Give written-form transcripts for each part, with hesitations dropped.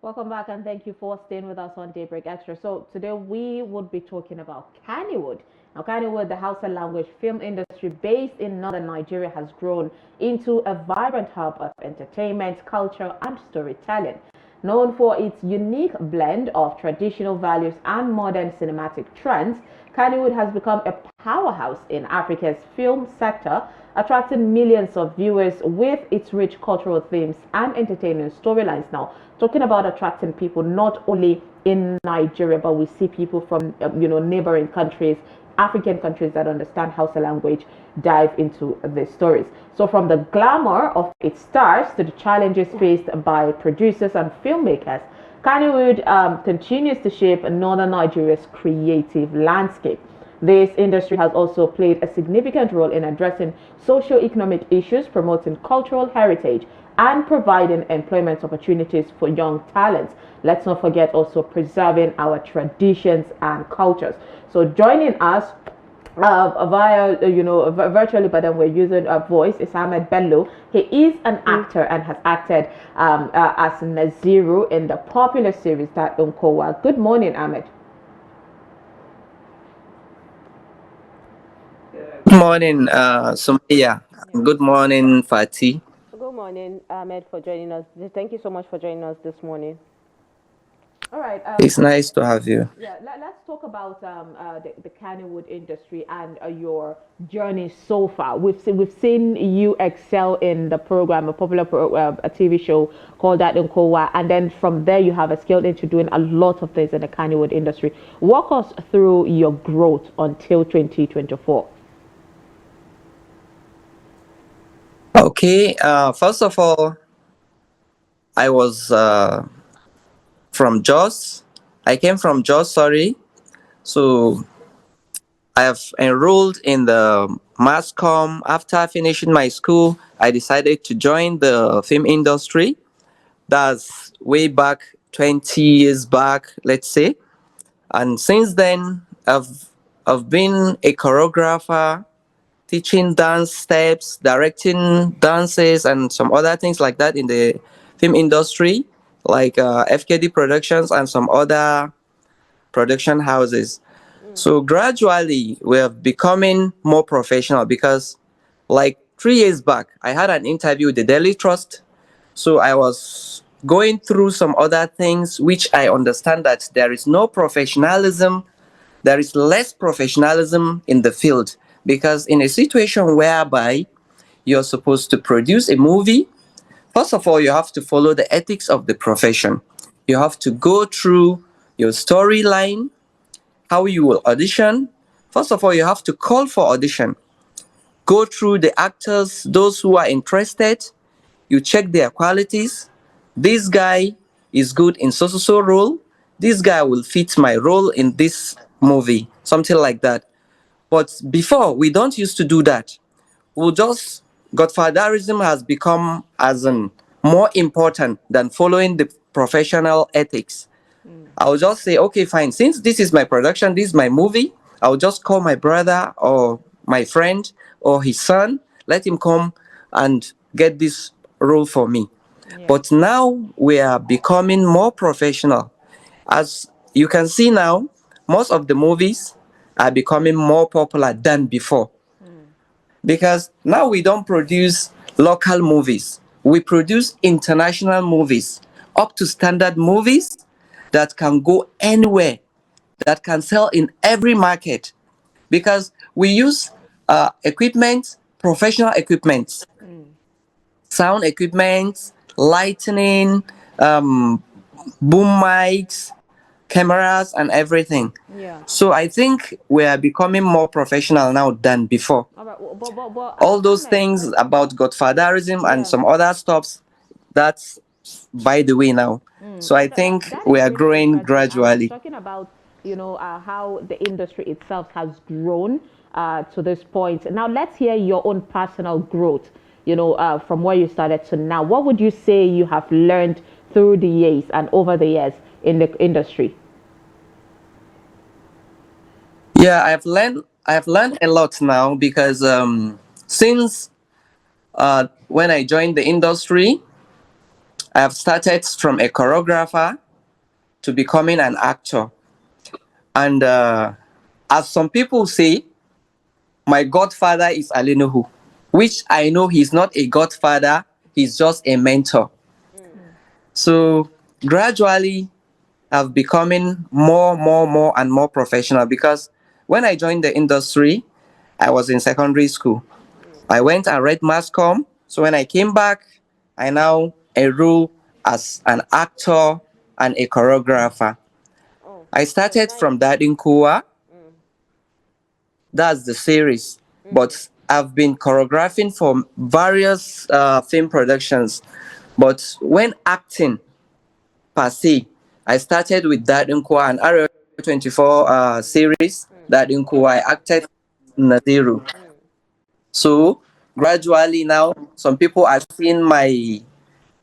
Welcome back and thank you for staying with us on Daybreak Extra. So today we would be talking about Kannywoood. Now, Kannywoood, the Hausa language film industry based in northern Nigeria, has grown into a vibrant hub of entertainment, culture, and storytelling. Known for its unique blend of traditional values and modern cinematic trends, Kannywoood has become a powerhouse in Africa's film sector, attracting millions of viewers with its rich cultural themes and entertaining storylines. Now, talking about attracting people not only in Nigeria, but we see people from neighboring countries, African countries that understand Hausa language dive into the stories. So from the glamour of its stars to the challenges faced by producers and filmmakers, Kannywoood continues to shape northern Nigeria's creative landscape. This industry has also played a significant role in addressing socio-economic issues, promoting cultural heritage, and providing employment opportunities for young talents. Let's not forget also preserving our traditions and cultures. So joining us via virtually, but then we're using a voice, is Ahmad Bello. He is an actor and has acted as Naziru in the popular series that Unkowa. Good morning, Ahmed. Good morning, Sumayya. Good morning, Fati. Good morning, Ahmed, for joining us. Thank you so much for joining us this morning. All right. It's nice to have you. Yeah, let's talk about the Kannywoood industry and your journey so far. We've seen you excel in the program, a popular a TV show called That Nkowa, and then from there you have scaled into doing a lot of things in the Kannywoood industry. Walk us through your growth until 2024. Okay, first of all, I was from Jos. I came from Jos, sorry. So I have enrolled in the mass comm. After finishing my school, I decided to join the film industry. That's way back 20 years back, let's say. And since then, I've been a choreographer, teaching dance steps, directing dances, and some other things like that in the film industry, like FKD Productions and some other production houses. So gradually, we're becoming more professional because, like 3 years back, I had an interview with the Daily Trust. So I was going through some other things which I understand that there is no professionalism, there is less professionalism in the field, because in a situation whereby you're supposed to produce a movie, first of all, you have to follow the ethics of the profession. You have to go through your storyline, how you will audition. First of all, you have to call for audition, go through the actors, those who are interested, you check their qualities. This guy is good in so so so role. This guy will fit my role in this movie, something like that. But before, we don't used to do that. We'll just, Godfatherism has become as an more important than following the professional ethics. I'll just say, okay, fine. Since this is my production, this is my movie, I'll just call my brother or my friend or his son, let him come and get this role for me. Yeah. But now we are becoming more professional. As you can see now, most of the movies are becoming more popular than before, because now we don't produce local movies. We produce international movies, up to standard movies that can go anywhere, that can sell in every market, because we use equipment, professional equipment, sound equipment, lighting, boom mics, cameras, and everything. Yeah. So I think we are becoming more professional now than before. All right. But All those Ahmed. things about godfatherism and Yeah. some other stuffs, that's by the way now. So I think That we is are really growing interesting, Ahmed. gradually. Talking about how the industry itself has grown to this point. Now let's hear your own personal growth. From where you started to now. What would you say you have learned through the years and over the years in the industry? Yeah, I have learned a lot now, because since when I joined the industry, I have started from a choreographer to becoming an actor. And as some people say, my godfather is Ali Nuhu, which I know he's not a godfather, he's just a mentor. So gradually, I've becoming more, and more professional because when I joined the industry, I was in secondary school. I went and read mass comm. So when I came back, I now enroll as an actor and a choreographer. Oh, I that's started nice. from Dadin Kua, that's the series, but I've been choreographing for various film productions. But when acting per se, I started with Dadin Kua and Area 24 series. Dadin Kua, I acted Naziru. So gradually now, some people are seeing my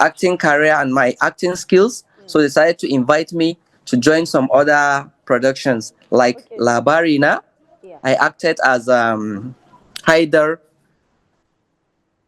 acting career and my acting skills, so they decided to invite me to join some other productions like Okay. Labarina. Yeah. I acted as Haidar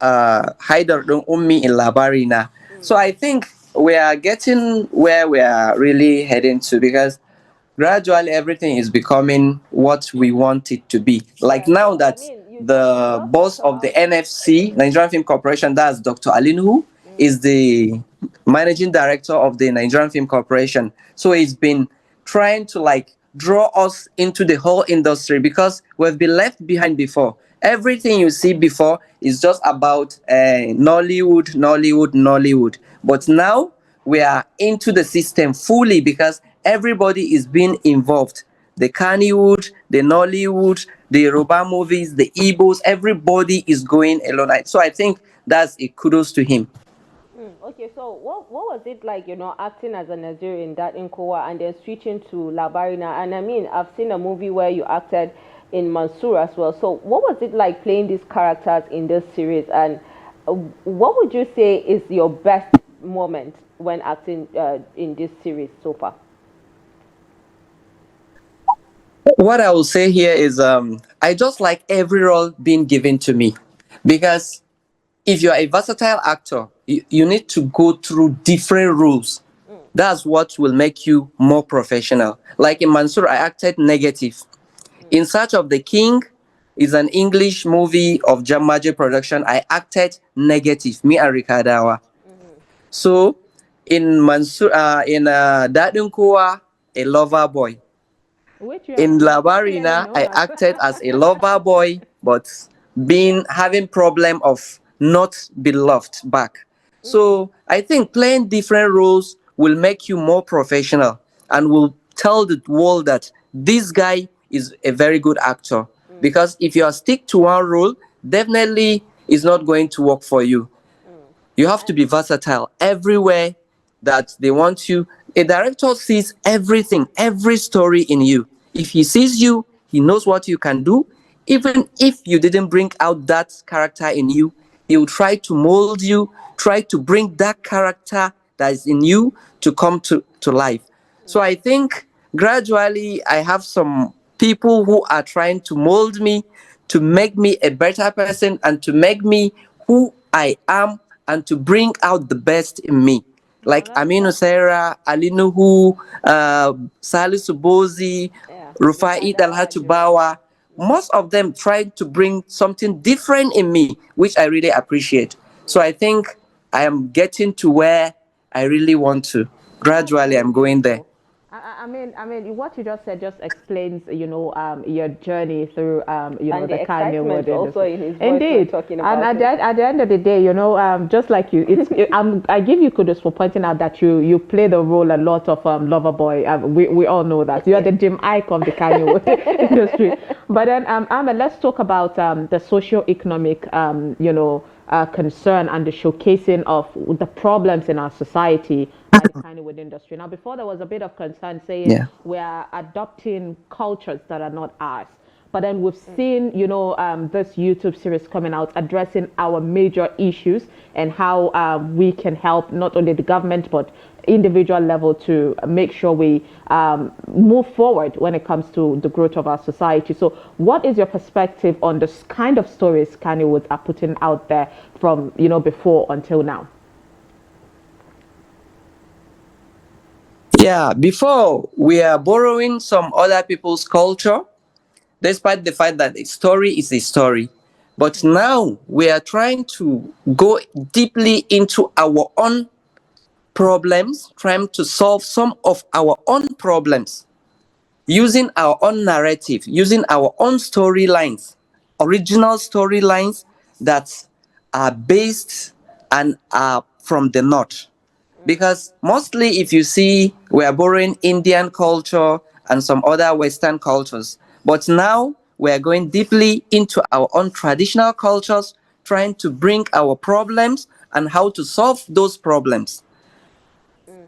Haidar Ummi in Labarina. So I think we are getting where we are really heading to because gradually everything is becoming what we want it to be. Like Yeah. now So I that mean, you the just boss talked of the about. NFC, Nigerian Film Corporation, that's Dr. Alinhu, is the managing director of the Nigerian Film Corporation. So he's been trying to like draw us into the whole industry because we've been left behind before. Everything you see before is just about Nollywood, Nollywood, Nollywood. But now we are into the system fully because everybody is being involved. The Kannywoood, the Nollywood, the Yoruba movies, the Igbos, everybody is going alone. So I think that's a kudos to him. Okay, so what was it like, acting as a Nigerian that in Kowa and then switching to Labarina? And I mean, I've seen a movie where you acted in Mansoor as well. So what was it like playing these characters in this series? And what would you say is your best moment when acting in this series so far? What I will say here is I just like every role being given to me because if you're a versatile actor, you need to go through different roles. That's what will make you more professional. Like in Mansoor, I acted negative. In Search of the King is an English movie of Jamaje production. I acted negative, me and Rikadawa. So in Mansoor, in Dadun Kuwa, a lover boy. In Which you are clearly Labarina, known I as. acted as a lover boy, but being having problem of not be loved back. So I think playing different roles will make you more professional and will tell the world that this guy is a very good actor. Because if you are stick to one role, definitely it's not going to work for you. You have to be versatile everywhere that they want you. A director sees everything, every story in you. If he sees you, he knows what you can do. Even if you didn't bring out that character in you, he will try to mold you, try to bring that character that is in you to come to life. So I think gradually I have some people who are trying to mold me, to make me a better person, and to make me who I am, and to bring out the best in me. Oh, Like Aminu that's Sarah, Ali Nuhu, Salisu Bozi, Yeah, Rufai Rikadawa as well. Dalhatu, most of them tried to bring something different in me, which I really appreciate. So I think I am getting to where I really want to. That's Gradually, really I'm going there. beautiful. I mean, what you just said just explains, your journey through, And the the Kannywoood excitement also industry. in his voice when Indeed, talking and about at the, it. at the end of the day, just like you, I give you kudos for pointing out that you play the role a lot of lover boy. We all know that you are the Jim Ike of the Kannywoood industry. But then, Ahmed, let's talk about the socio-economic, concern and the showcasing of the problems in our society by the Kannywoood industry. Now, before there was a bit of concern saying Yeah. we are adopting cultures that are not ours. But then we've seen, this YouTube series coming out addressing our major issues and how we can help not only the government but individual level to make sure we move forward when it comes to the growth of our society. So, what is your perspective on this kind of stories Kannywoods are putting out there from before until now? Yeah, before we are borrowing some other people's culture, despite the fact that a story is a story. But now we are trying to go deeply into our own problems, trying to solve some of our own problems using our own narrative, using our own storylines, original storylines that are based and are from the north. Because mostly, if you see, we are borrowing Indian culture and some other Western cultures. But now we are going deeply into our own traditional cultures, trying to bring our problems and how to solve those problems.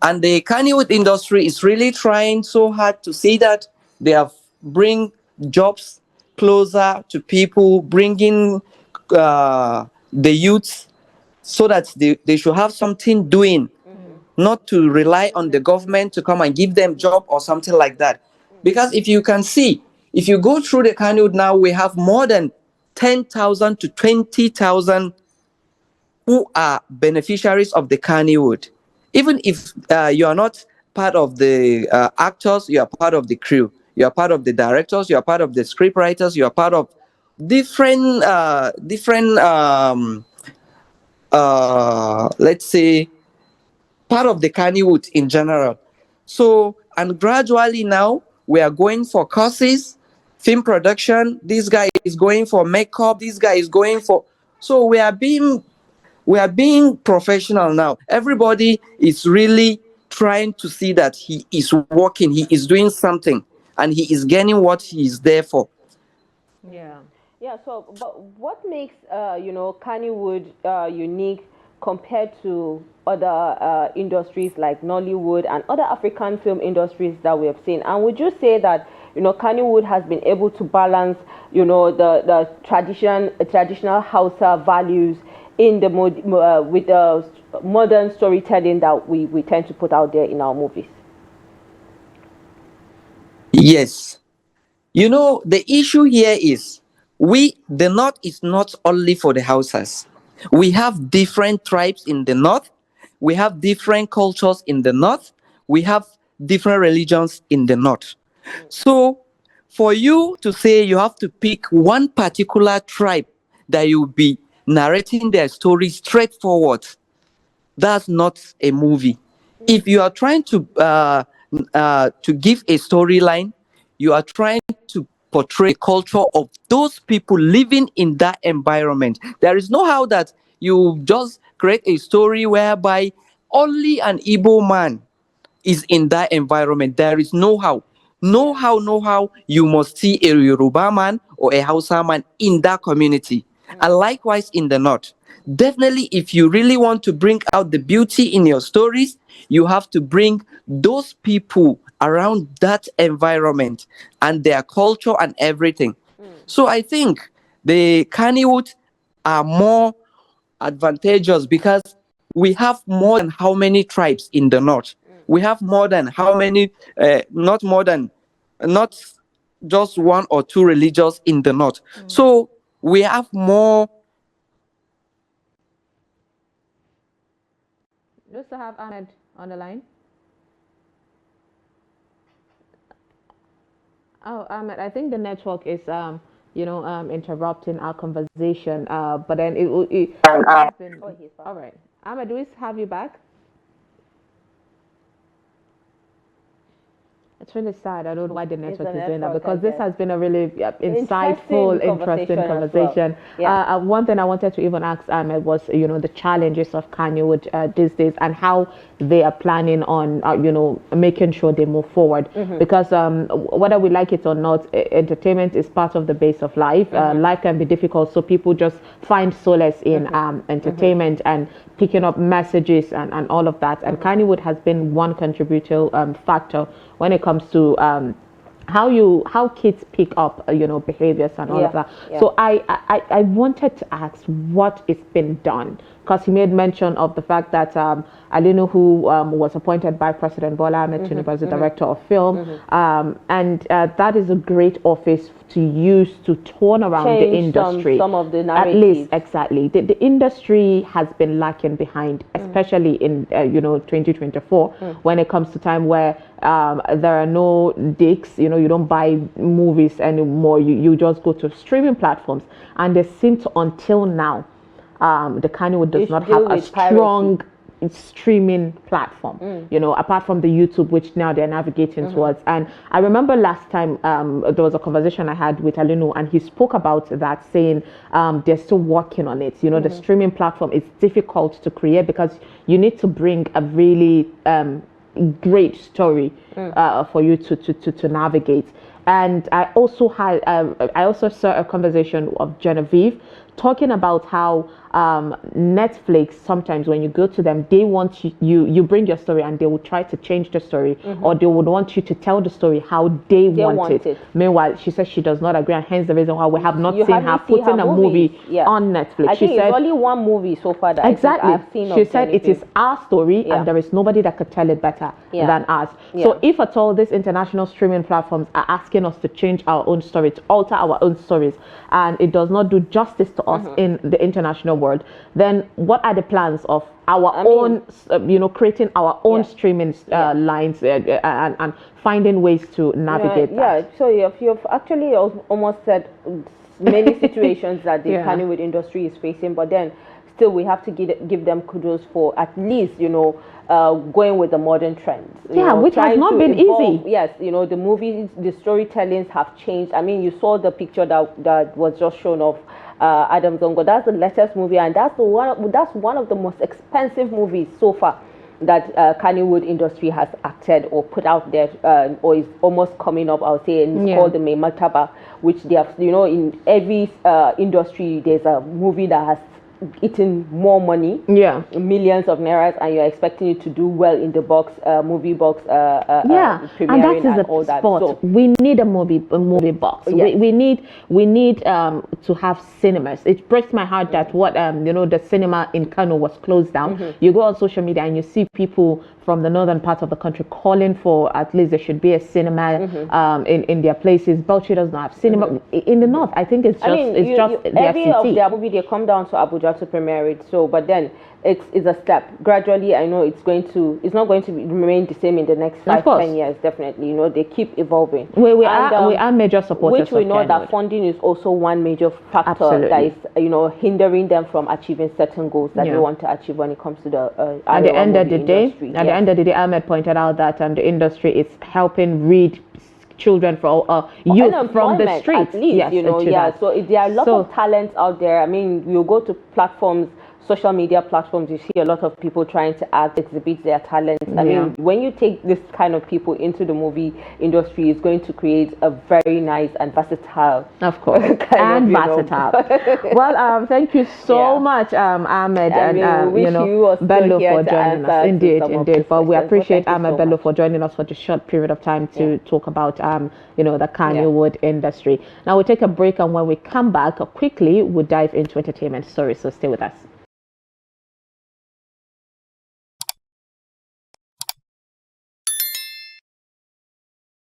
And the Kannywoood industry is really trying so hard to see that they have bring jobs closer to people, bringing the youth so that they should have something doing, not to rely on the government to come and give them job or something like that. Because if you can see, if you go through the Kannywoood now, we have more than 10,000 to 20,000 who are beneficiaries of the Kannywoood. Even if you are not part of the actors, you are part of the crew, you are part of the directors, you are part of the script writers, you are part of different let's say part of the Kannywoods in general. So, and gradually now we are going for courses, film production. This guy is going for makeup. This guy is going for. So we are being professional now. Everybody is really trying to see that he is working, he is doing something, and he is getting what he is there for. Yeah. Yeah. So, but what makes Kannywoood unique compared to other industries like Nollywood and other African film industries that we have seen? And would you say that Kannywood has been able to balance the traditional Hausa values in the with the modern storytelling that we tend to put out there in our movies? Yes. The issue here is the North is not only for the Hausas. We have different tribes in the North. We have different cultures in the North. We have different religions in the North. So, for you to say you have to pick one particular tribe that you will be narrating their story straightforward, that's not a movie. If you are trying to give a storyline, you are trying to portray culture of those people living in that environment. There is no how that you just create a story whereby only an Igbo man is in that environment. There is no how. No how, no how you must see a Yoruba man or a Hausa man in that community. And likewise in the North. Definitely, if you really want to bring out the beauty in your stories, you have to bring those people around that environment and their culture and everything. So I think the Kannywoods are more advantageous because we have more than how many tribes in the north. We have more than how many, not more than, not just one or two religions in the north. So we have more. Just to have Ahmed on the line. Oh, Ahmed, I think the network is interrupting our conversation. But then it has been. Oh, he's back. All right. Ahmed, do we have you back? It's really sad. I don't know why the network is doing that, because this has been a really insightful, interesting conversation. Well. Yeah. One thing I wanted to even ask Ahmed was, the challenges of Kannywoood these days and how they are planning on, making sure they move forward. Because whether we like it or not, entertainment is part of the base of life. Life can be difficult, so people just find solace in entertainment and picking up messages and all of that. And Kannywoood has been one contributor factor when it comes to how kids pick up behaviors and all of that. So I wanted to ask what is being done, because he made mention of the fact that Alinu, who was appointed by President Bola Ahmed Tinubu as the director of film, and that is a great office to use to turn around the industry. Some of the narratives. At least, exactly. The industry has been lacking behind, especially in 2024, when it comes to time where There are no discs, you know, you don't buy movies anymore. You just go to streaming platforms, and they seem to, until now, the Kannywoood does not have a strong streaming platform, you know, apart from the YouTube, which now they're navigating towards. And I remember last time there was a conversation I had with Alinu, and he spoke about that, saying they're still working on it. You know, the streaming platform is difficult to create because you need to bring a really great story for you to navigate. And I also saw a conversation of Genevieve talking about how Netflix, sometimes when you go to them, they want you bring your story, and they will try to change the story, or they would want you to tell the story how they want it. Meanwhile, she says she does not agree, and hence the reason why we have not seen her putting a movie on Netflix. I think it's only one movie so far that I've seen. She said it is our story, and there is nobody that could tell it better than us. So if at all these international streaming platforms are asking us to change our own story, to alter our own stories, and it does not do justice to us in the international world, then what are the plans of our own, you know, creating our own streaming lines and finding ways to navigate that? So you've actually almost said many situations that the Kannywoood industry is facing, but then still we have to give them kudos for at least, you know, going with the modern trends. Which has not been easy. Yes, you know, the movies, the storytellings have changed. I mean, you saw the picture that was just shown of Adam Zongo. That's the latest movie, and that's one of the most expensive movies so far that Kannywoood industry has acted or put out there, or is almost coming up, I would say, and it's called the Meimataba, which they have, you know, in every industry there's a movie that has eating more money, millions of nairas, and you're expecting it to do well in the box, movie box, and that is a all spot. So we need a movie box. We need to have cinemas. It breaks my heart that what you know, the cinema in Kano was closed down. You go on social media and you see people from the northern part of the country calling for at least there should be a cinema in their places. Bauchi does not have cinema in the north. I think it's just every of their movie they come down to Abuja to premiere it. So, but then it's a step. Gradually, I know it's not going to remain the same in the next 5-10 years. Definitely, you know, they keep evolving. We are major supporters. Which we know that funding is also one major factor that is, you know, hindering them from achieving certain goals that they want to achieve when it comes to the at the end of the day. At the end of the day, Ahmed pointed out that the industry is helping rid children from youth from the streets. At least, you know, So there are a lot of talents out there. I mean, you go to platforms, social media platforms, you see a lot of people trying to exhibit their talents. I mean, when you take this kind of people into the movie industry, it's going to create a very nice and versatile, versatile. Well, thank you so much, Ahmed and you know, Bello for joining us. Indeed. But we appreciate Ahmed Bello for joining us for the short period of time to talk about you know, the Kannywoood industry. Now we'll take a break, and when we come back quickly, we'll dive into entertainment stories. So stay with us.